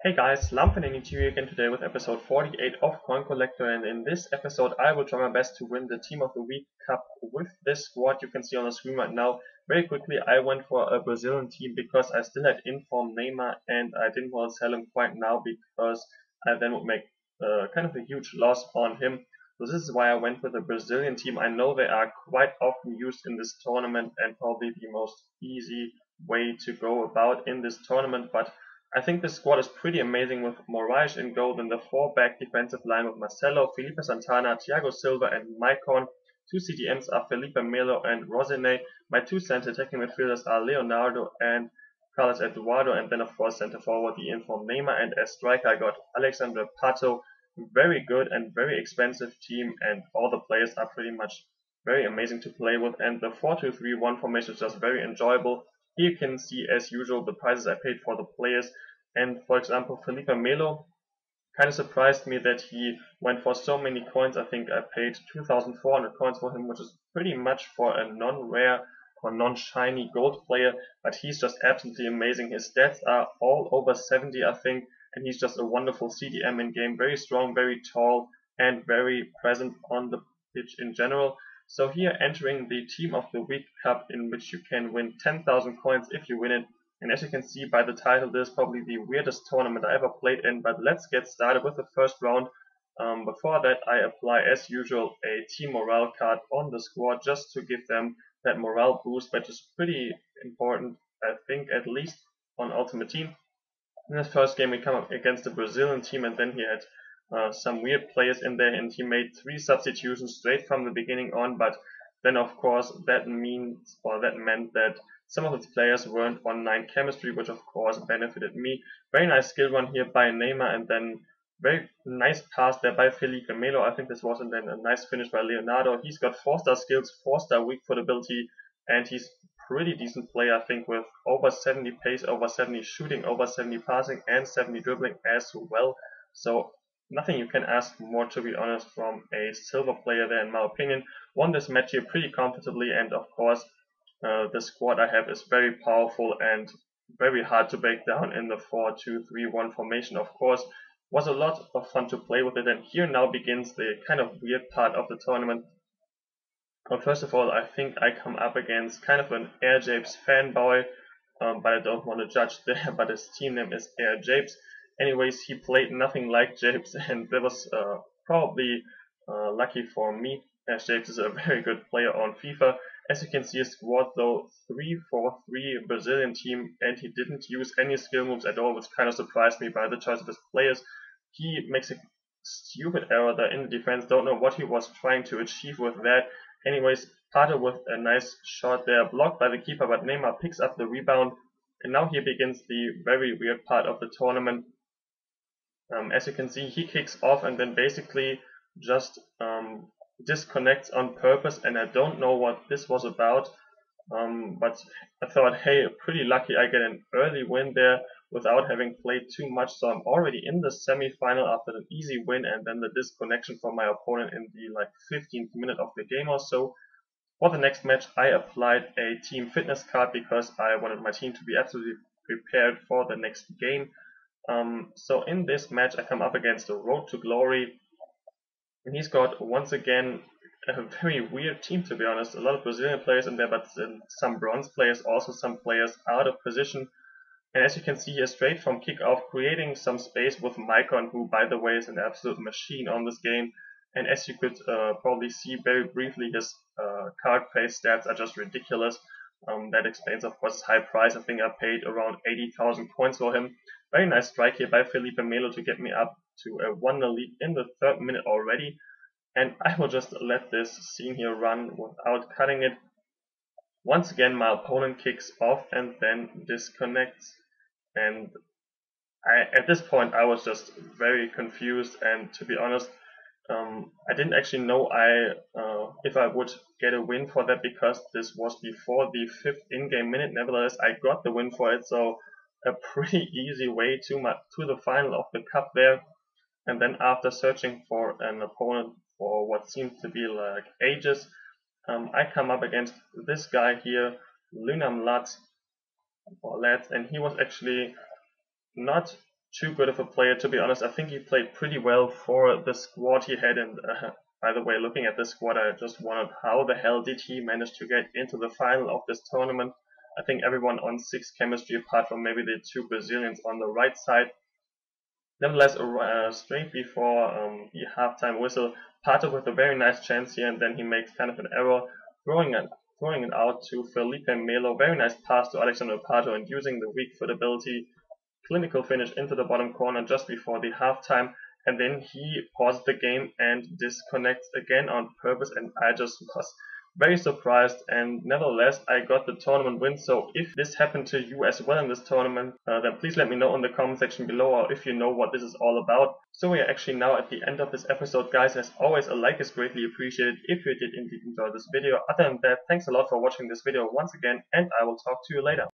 Hey guys, Lampening here again today with episode 48 of Coin Collector, and in this episode I will try my best to win the Team of the Week Cup with this squad you can see on the screen right now. Very quickly, I went for a Brazilian team because I still had inform Neymar and I didn't want to sell him quite now because I then would make kind of a huge loss on him. So this is why I went with a Brazilian team. I know they are quite often used in this tournament and probably the most easy way to go about in this tournament, but I think this squad is pretty amazing with Moraes in goal and the four-back defensive line with Marcelo, Felipe Santana, Thiago Silva and Maicon. Two CDMs are Felipe Melo and Rosine. My two center attacking midfielders are Leonardo and Carlos Eduardo, and then of course center forward the informed Neymar, and as striker I got Alexandre Pato. Very good and very expensive team, and all the players are pretty much very amazing to play with, and the 4-2-3-1 formation is just very enjoyable. Here you can see, as usual, the prices I paid for the players. And for example, Felipe Melo kind of surprised me that he went for so many coins. I think I paid 2,400 coins for him, which is pretty much for a non-rare or non-shiny gold player. But he's just absolutely amazing. His stats are all over 70, I think, and he's just a wonderful CDM in game. Very strong, very tall, and very present on the pitch in general. So here entering the Team of the Week Cup, in which you can win 10,000 coins if you win it. And as you can see by the title, this is probably the weirdest tournament I ever played in. But let's get started with the first round. Before that, I apply, as usual, a team morale card on the squad just to give them that morale boost, which is pretty important, I think, at least on Ultimate Team. In the first game, we come up against the Brazilian team, and then he had some weird players in there, and he made 3 substitutions straight from the beginning on. But then, of course, that meant that some of the players weren't on 9 chemistry, which of course benefited me. Very nice skill run here by Neymar, and then very nice pass there by Felipe Melo. I think this was, and then a nice finish by Leonardo. He's got 4-star skills, 4-star weak foot ability, and he's pretty decent player, I think, with over 70 pace, over 70 shooting, over 70 passing, and 70 dribbling as well. So nothing you can ask more, to be honest, from a silver player there, in my opinion. Won this match here pretty comfortably, and of course, the squad I have is very powerful and very hard to break down in the 4-2-3-1 formation. Of course, was a lot of fun to play with it, and here now begins the kind of weird part of the tournament. Well, first of all, I think I come up against kind of an Air Japes fanboy, but I don't want to judge there, but his team name is Air Japes. Anyways, he played nothing like Japes, and that was probably lucky for me, as Japes is a very good player on FIFA. As you can see, his squad, though, 3-4-3 Brazilian team, and he didn't use any skill moves at all, which kind of surprised me by the choice of his players. He makes a stupid error there in the defense, don't know what he was trying to achieve with that. Anyways, Pato with a nice shot there, blocked by the keeper, but Neymar picks up the rebound, and now here begins the very weird part of the tournament. As you can see, he kicks off and then basically just disconnects on purpose, and I don't know what this was about, but I thought, hey, pretty lucky I get an early win there without having played too much, so I'm already in the semi-final after an easy win and then the disconnection from my opponent in the 15th minute of the game or so. For the next match, I applied a team fitness card because I wanted my team to be absolutely prepared for the next game. So in this match, I come up against the Road to Glory, and he's got, once again, a very weird team, to be honest. A lot of Brazilian players in there, but some bronze players, also some players out of position. And as you can see here, straight from kickoff, creating some space with Maicon, who, by the way, is an absolute machine on this game. And as you could probably see very briefly, his card face stats are just ridiculous. That explains, of course, his high price. I think I paid around 80,000 coins for him. Very nice strike here by Felipe Melo to get me up to a 1-0 lead in the 3rd minute already. And I will just let this scene here run without cutting it. Once again, my opponent kicks off and then disconnects. And at this point, I was just very confused, and to be honest, I didn't actually know if I would get a win for that, because this was before the 5th in-game minute. Nevertheless, I got the win for it, so a pretty easy way to the final of the cup there. And then after searching for an opponent for what seemed to be like ages, I come up against this guy here, Lunam Lat, and he was actually not too good of a player, to be honest. I think he played pretty well for the squad he had, and by the way, looking at this squad, I just wondered how the hell did he manage to get into the final of this tournament. I think everyone on 6 chemistry, apart from maybe the 2 Brazilians on the right side. Nevertheless, straight before the halftime whistle, Pato with a very nice chance here, and then he makes kind of an error, throwing it out to Felipe Melo. Very nice pass to Alexander Pato, and using the weak foot ability, clinical finish into the bottom corner just before the halftime. And then he pauses the game and disconnects again on purpose, and I just was very surprised, and nevertheless I got the tournament win. So if this happened to you as well in this tournament, then please let me know in the comment section below, or if you know what this is all about. So we are actually now at the end of this episode, guys. As always, a like is greatly appreciated if you did indeed enjoy this video. Other than that, thanks a lot for watching this video once again, and I will talk to you later.